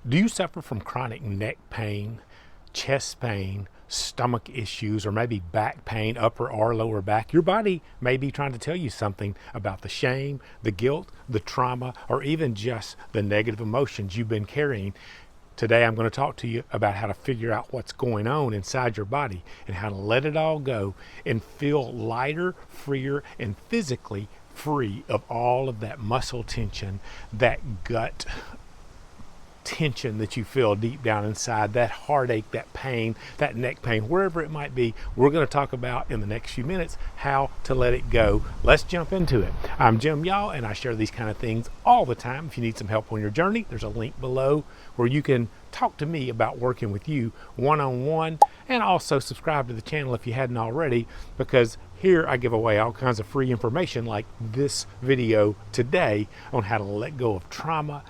Do you suffer from chronic neck pain, chest pain, stomach issues, or maybe back pain, upper or lower back? Your body may be trying to tell you something about the shame, the guilt, the trauma, or even just the negative emotions you've been carrying. Today I'm going to talk to you about how to figure out what's going on inside your body and how to let it all go and feel lighter, freer, and physically free of all of that muscle tension, that gut tension that you feel deep down inside, that heartache, that pain, that neck pain, wherever it might be. We're going to talk about in the next few minutes how to let it go. Let's jump into it. I'm Jim, y'all, and I share these kind of things all the time. If you need some help on your journey, there's a link below where you can talk to me about working with you one-on-one, and also subscribe to the channel if you hadn't already, because here I give away all kinds of free information like this video today on how to let go of trauma,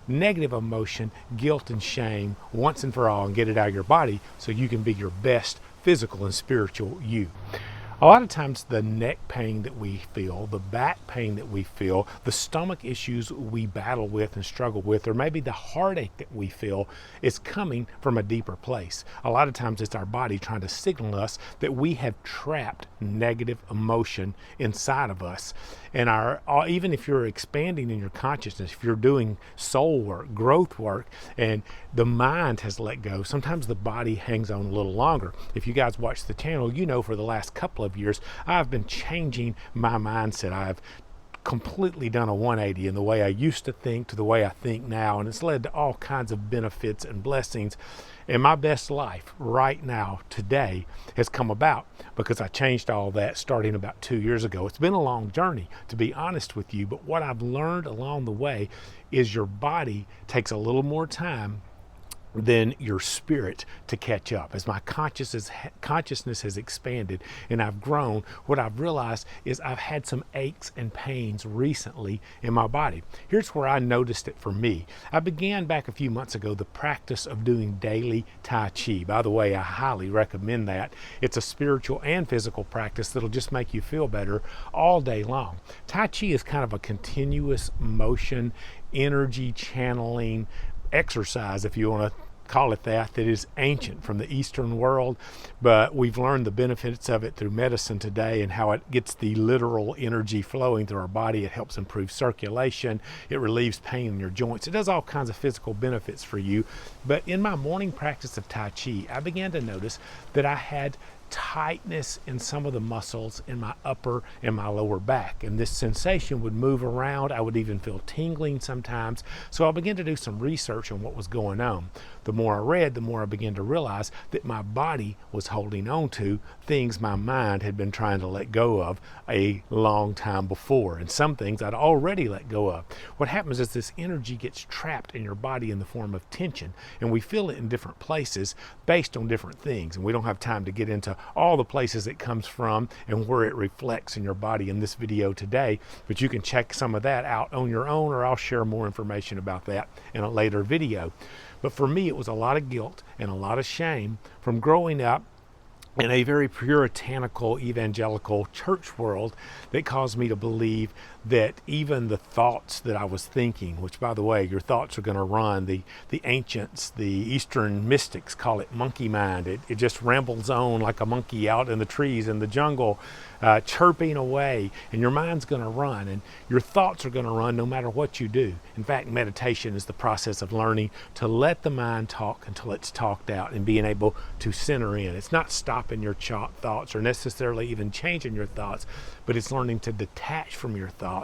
negative emotion, guilt, and shame once and for all, and get it out of your body so you can be your best physical and spiritual you. A lot of times the neck pain that we feel, the back pain that we feel, the stomach issues we battle with and struggle with, or maybe the heartache that we feel is coming from a deeper place. A lot of times it's our body trying to signal us that we have trapped negative emotion inside of us. And even if you're expanding in your consciousness, if you're doing soul work, growth work, and the mind has let go, sometimes the body hangs on a little longer. If you guys watch the channel, you know for the last couple of years, I've been changing my mindset. I've completely done a 180 in the way I used to think to the way I think now, and it's led to all kinds of benefits and blessings. And my best life right now, today, has come about because I changed all that starting about 2 years ago. It's been a long journey, to be honest with you, but what I've learned along the way is your body takes a little more time than your spirit to catch up. As my consciousness has expanded and I've grown, what I've realized is I've had some aches and pains recently in my body. Here's where I noticed it for me. I began back a few months ago the practice of doing daily Tai Chi. By the way, I highly recommend that. It's a spiritual and physical practice that'll just make you feel better all day long. Tai Chi is kind of a continuous motion, energy channeling exercise, if you want to call it that is ancient from the Eastern world, but we've learned the benefits of it through medicine today and how it gets the literal energy flowing through our body. It helps improve circulation. It relieves pain in your joints. It does all kinds of physical benefits for you. But in my morning practice of Tai Chi, I began to notice that I had tightness in some of the muscles in my upper and my lower back, and this sensation would move around. I would even feel tingling sometimes. So I began to do some research on what was going on. The more I read, the more I began to realize that my body was holding on to things my mind had been trying to let go of a long time before, and some things I'd already let go of. What happens is this energy gets trapped in your body in the form of tension, and we feel it in different places based on different things, and we don't have time to get into all the places it comes from and where it reflects in your body in this video today, but you can check some of that out on your own, or I'll share more information about that in a later video. But for me, it was a lot of guilt and a lot of shame from growing up in a very puritanical evangelical church world that caused me to believe that even the thoughts that I was thinking, which by the way, your thoughts are going to run, the ancients, the Eastern mystics call it monkey mind. It just rambles on like a monkey out in the trees in the jungle, chirping away, and your mind's going to run, and your thoughts are going to run no matter what you do. In fact, meditation is the process of learning to let the mind talk until it's talked out and being able to center in. It's not stopping your thoughts or necessarily even changing your thoughts, but it's learning to detach from your thoughts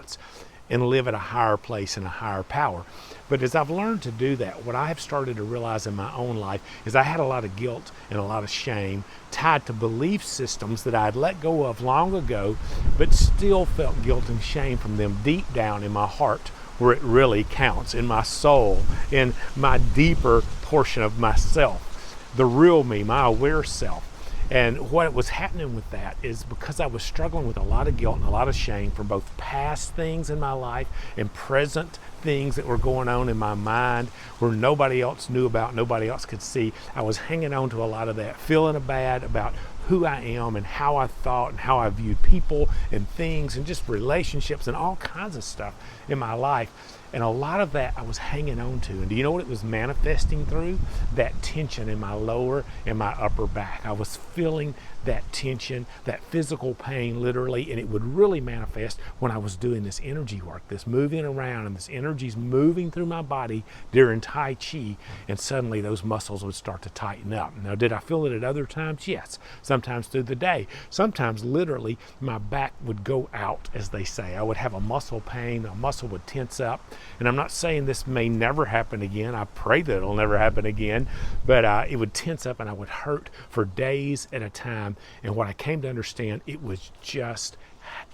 and live at a higher place and a higher power. But as I've learned to do that, what I have started to realize in my own life is I had a lot of guilt and a lot of shame tied to belief systems that I had let go of long ago, but still felt guilt and shame from them deep down in my heart, where it really counts, in my soul, in my deeper portion of myself, the real me, my aware self. And what was happening with that is because I was struggling with a lot of guilt and a lot of shame from both past things in my life and present things that were going on in my mind where nobody else knew about, nobody else could see. I was hanging on to a lot of that, feeling bad about who I am and how I thought and how I viewed people and things and just relationships and all kinds of stuff in my life. And a lot of that I was hanging on to. And do you know what it was manifesting through? That tension in my lower and my upper back. I was feeling that tension, that physical pain literally, and it would really manifest when I was doing this energy work, this moving around, and this energy's moving through my body during Tai Chi, and suddenly those muscles would start to tighten up. Now, did I feel it at other times? Yes. Sometimes through the day. Sometimes literally my back would go out, as they say. I would have a muscle pain, a muscle would tense up. And I'm not saying this may never happen again. I pray that it'll never happen again, but it would tense up and I would hurt for days at a time. And what I came to understand, it was just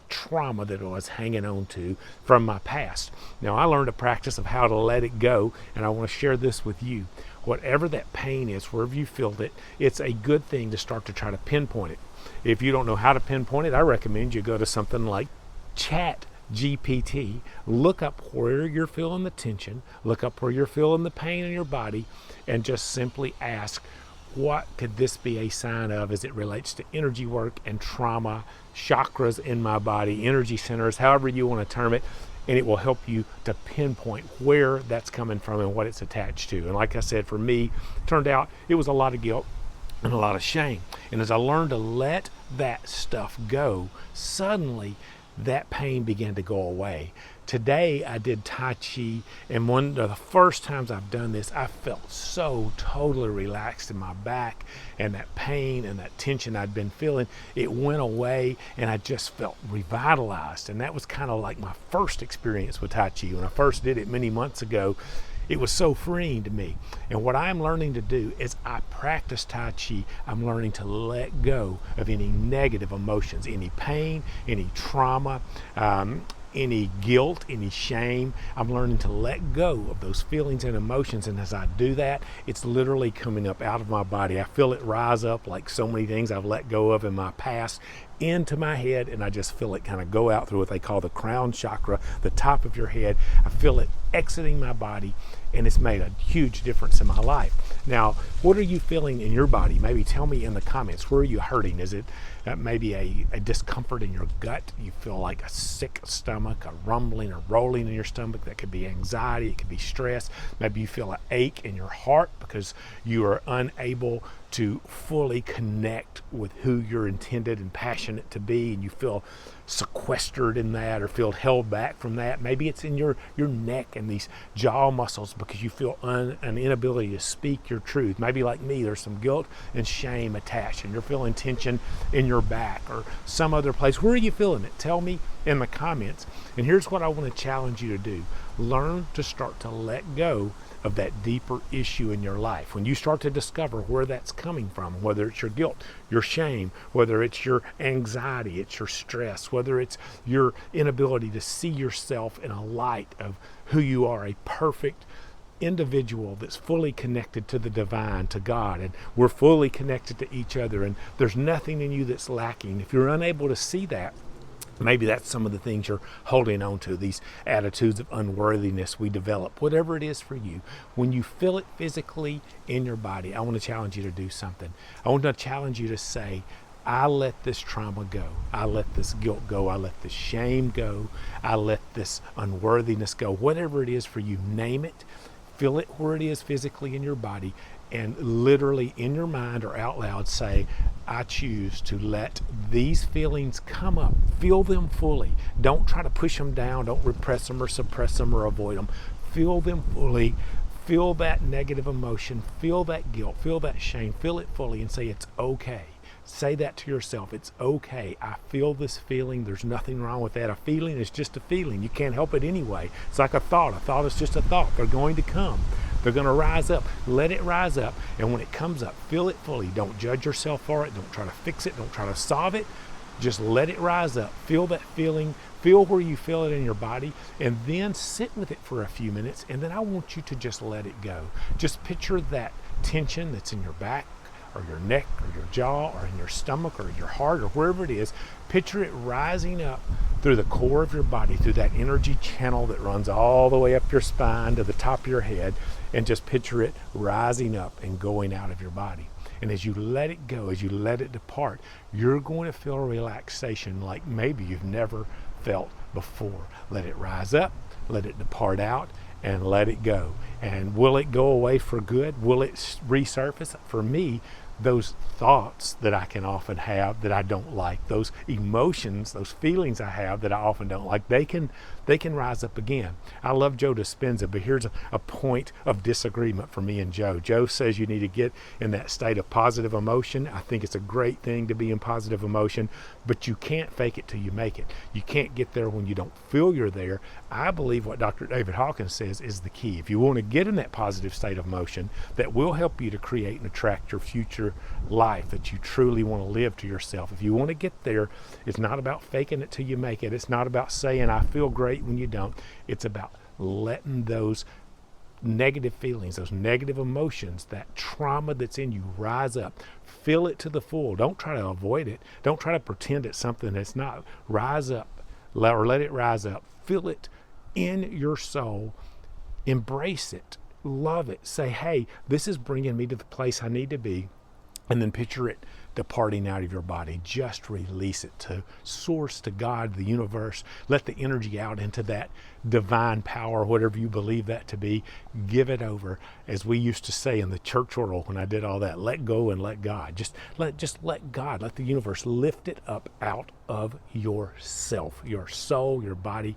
trauma that I was hanging on to from my past. Now, I learned a practice of how to let it go, and I want to share this with you. Whatever that pain is, wherever you feel it, it's a good thing to start to try to pinpoint it. If you don't know how to pinpoint it, I recommend you go to something like Chat GPT, look up where you're feeling the tension, look up where you're feeling the pain in your body, and just simply ask, what could this be a sign of as it relates to energy work and trauma, chakras in my body, energy centers, however you want to term it, and it will help you to pinpoint where that's coming from and what it's attached to. And like I said, for me, it turned out it was a lot of guilt and a lot of shame. And as I learned to let that stuff go, suddenly that pain began to go away. Today I did Tai Chi, and one of the first times I've done this, I felt so totally relaxed in my back, and that pain and that tension I'd been feeling, it went away, and I just felt revitalized. And that was kind of like my first experience with Tai Chi. When I first did it many months ago, it was so freeing to me. And what I'm learning to do is I practice Tai Chi, I'm learning to let go of any negative emotions, any pain, any trauma, any guilt, any shame. I'm learning to let go of those feelings and emotions. And as I do that, it's literally coming up out of my body. I feel it rise up like so many things I've let go of in my past into my head, and I just feel it kind of go out through what they call the crown chakra, the top of your head. I feel it exiting my body, and it's made a huge difference in my life. Now, what are you feeling in your body? Maybe tell me in the comments. Where are you hurting? Is it maybe a discomfort in your gut? You feel like a sick stomach, a rumbling or rolling in your stomach? That could be anxiety, it could be stress. Maybe you feel an ache in your heart because you are unable to fully connect with who you're intended and passionate to be, and you feel sequestered in that or feel held back from that. Maybe it's in your neck and these jaw muscles because you feel an inability to speak your truth. Maybe like me, there's some guilt and shame attached, and you're feeling tension in your back or some other place. Where are you feeling it? Tell me in the comments. And here's what I want to challenge you to do. Learn to start to let go of that deeper issue in your life. When you start to discover where that's coming from, whether it's your guilt, your shame, whether it's your anxiety, it's your stress, whether it's your inability to see yourself in a light of who you are, a perfect individual that's fully connected to the divine, to God, and we're fully connected to each other, and there's nothing in you that's lacking. If you're unable to see that, maybe that's some of the things you're holding on to, these attitudes of unworthiness we develop. Whatever it is for you, when you feel it physically in your body, I want to challenge you to do something. I want to challenge you to say, I let this trauma go. I let this guilt go. I let this shame go. I let this unworthiness go. Whatever it is for you, name it. Feel it where it is physically in your body, and literally in your mind or out loud say, I choose to let these feelings come up. Feel them fully. Don't try to push them down. Don't repress them or suppress them or avoid them. Feel them fully. Feel that negative emotion. Feel that guilt. Feel that shame. Feel it fully and say, it's okay. Say that to yourself. It's okay. I feel this feeling. There's nothing wrong with that. A feeling is just a feeling. You can't help it anyway. It's like a thought. A thought is just a thought. They're going to come. They're going to rise up. Let it rise up. And when it comes up, feel it fully. Don't judge yourself for it. Don't try to fix it. Don't try to solve it. Just let it rise up. Feel that feeling. Feel where you feel it in your body. And then sit with it for a few minutes. And then I want you to just let it go. Just picture that tension that's in your back, or your neck, or your jaw, or in your stomach, or your heart, or wherever it is. Picture it rising up through the core of your body, through that energy channel that runs all the way up your spine to the top of your head, and just picture it rising up and going out of your body. And as you let it go, as you let it depart, you're going to feel a relaxation like maybe you've never felt before. Let it rise up, let it depart out, and let it go. And will it go away for good? Will it resurface? For me, those thoughts that I can often have that I don't like, those emotions, those feelings I have that I often don't like, they can rise up again. I love Joe Dispenza, but here's a point of disagreement for me and Joe. Joe says you need to get in that state of positive emotion. I think it's a great thing to be in positive emotion, but you can't fake it till you make it. You can't get there when you don't feel you're there. I believe what Dr. David Hawkins says is the key. If you want to get in that positive state of motion, that will help you to create and attract your future life that you truly want to live to yourself. If you want to get there, it's not about faking it till you make it. It's not about saying I feel great when you don't. It's about letting those negative feelings, those negative emotions, that trauma that's in you rise up. Feel it to the full. Don't try to avoid it. Don't try to pretend it's something that's not. Rise up, or let it rise up. Feel it in your soul. Embrace it. Love it. Say, hey, this is bringing me to the place I need to be. And then picture it departing out of your body. Just release it to source, to God, the universe. Let the energy out into that divine power, whatever you believe that to be. Give it over. As we used to say in the church world when I did all that, let go and let God. Just let God, let the universe lift it up out of yourself, your soul, your body,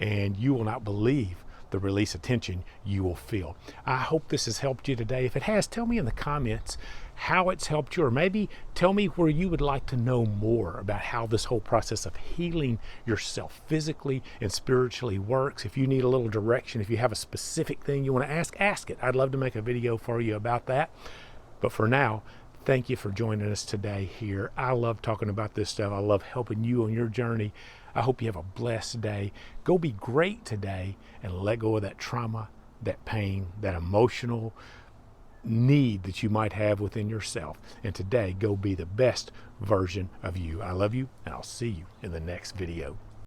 and you will not believe the release of tension you will feel. I hope this has helped you today. If it has, tell me in the comments how it's helped you, or maybe tell me where you would like to know more about how this whole process of healing yourself physically and spiritually works. If you need a little direction, if you have a specific thing you want to ask it. I'd love to make a video for you about that. But for now, thank you for joining us today here. I love talking about this stuff. I love helping you on your journey. I hope you have a blessed day. Go be great today and let go of that trauma, that pain, that emotional need that you might have within yourself. And today, go be the best version of you. I love you, and I'll see you in the next video.